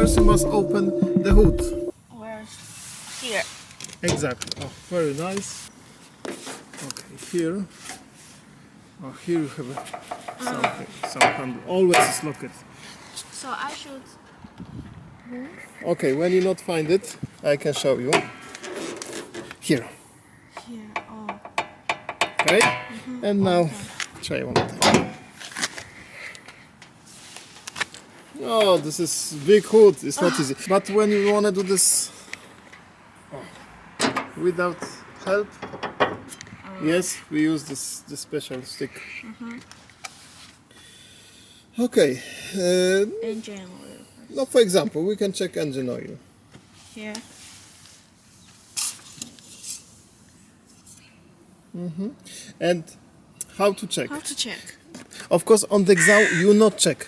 first you must open the hood. Where's here? Exactly. Oh, very nice. Okay, here. Oh, here you have something, some handle. Always is locked. So I should. Okay, when you not find it, I can show you. Here. Here. Oh. Okay. And now try one more time. Oh, this is big hood. It's not easy. But when you wanna do this without help, yes, we use this special stick. Okay. Engine oil. Now, for example, we can check engine oil. Here. And how to check? How to check? Of course, on the exam you not check.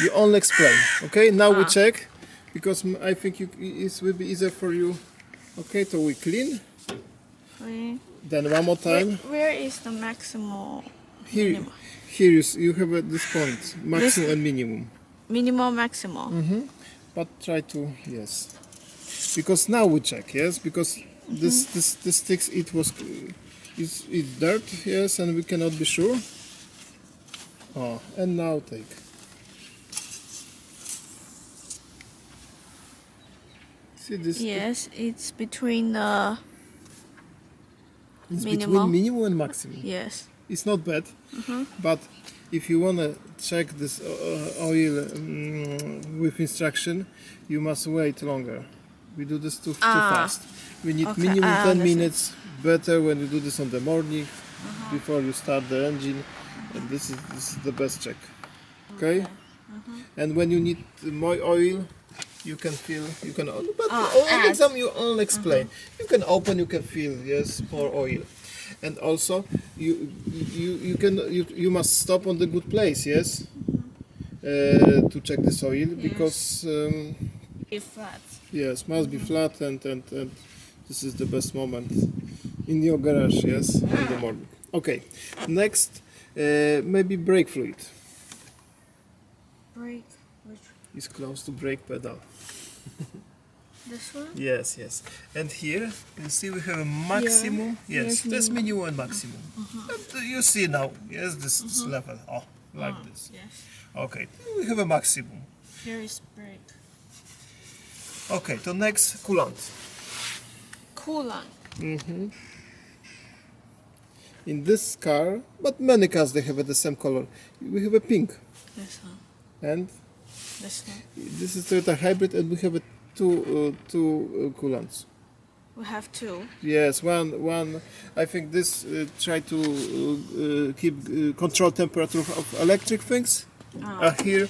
You only explain. Okay. Now we check because I think it will be easier for you. Okay. So we clean. Clean. Then one more time. Where is the maximum? Here, Minimum. here you have this point, maximum and minimum. Minimum, maximum. But try to because now we check because this sticks it's dirt and we cannot be sure. Oh, and now take. See this? Yes, it's between the. It's minimum. between minimum and maximum. Yes. It's not bad, but if you wanna check this oil with instruction, you must wait longer. We do this too fast. We need Okay, minimum 10 understand. minutes. Better when you do this on the morning before you start the engine, and this is the best check. Okay. And when you need more oil, you can feel. You can. But on exam you only explain. You can open. You can feel. Yes, more oil. And also, you must stop on the good place, yes, to check this oil because It's flat. yes, must be flat and this is the best moment in your garage, yes, in the morning. Okay, next maybe brake fluid. Brake. Which? Is close to brake pedal. This one? Yes, yes. And here you see we have a maximum. Yeah. Yes, Yes, that's minimum and maximum. And you see now, yes, this level. Oh, like this. Yes. Okay, we have a maximum. Here is brake. Okay, so next coolant. Coolant. In this car, but many cars they have the same color. We have a pink, This one. and This one. this is Toyota hybrid, and we have a two coolants. We have two. Yes, one. I think this try to keep control temperature of electric things. Here,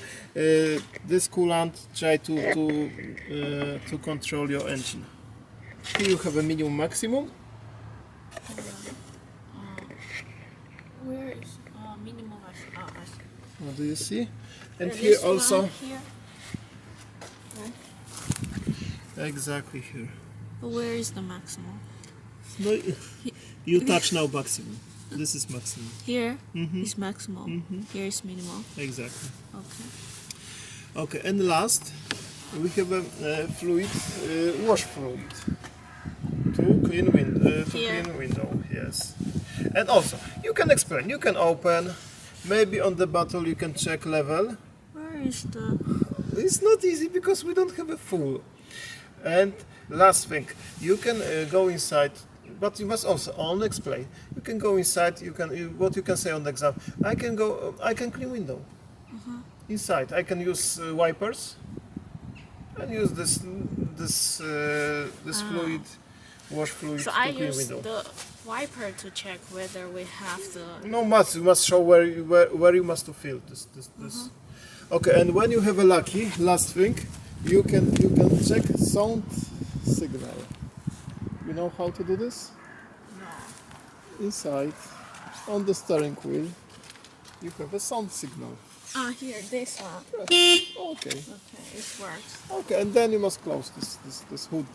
this coolant try to control your engine. Here you have a minimum maximum. Where is minimum? What do you see? And here also. Here. Exactly here. Where is the maximum? No, you touch now maximum. This is maximum. Here is maximum. Here is minimum. Exactly. Okay. Okay, and last we have a fluid, wash fluid to clean window. Yes. And also you can explain. You can open. Maybe on the bottle you can check level. Where is the? It's not easy because we don't have a full. And last thing, you can go inside, but you must also only explain. You can go inside. What you can say on the exam. I can clean window. Inside, I can use wipers and use this fluid, wash fluid So to I clean use window. the wiper to check whether we have the. No, you must show where you must to fill this. Okay, and when you have a lucky, last thing, you can check sound signal. You know how to do this? No. Inside, on the steering wheel, you have a sound signal. Here, this one. Okay. Okay, it works. Okay, and then you must close this hood.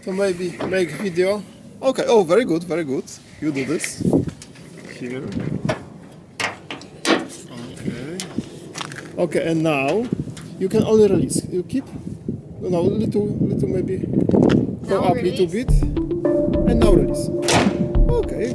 So maybe make video. Okay. Oh, very good, very good. You do this. here. Okay. Okay, and now you can only release. You keep. No, little maybe. Go Now up a little release. bit. And now release. Okay.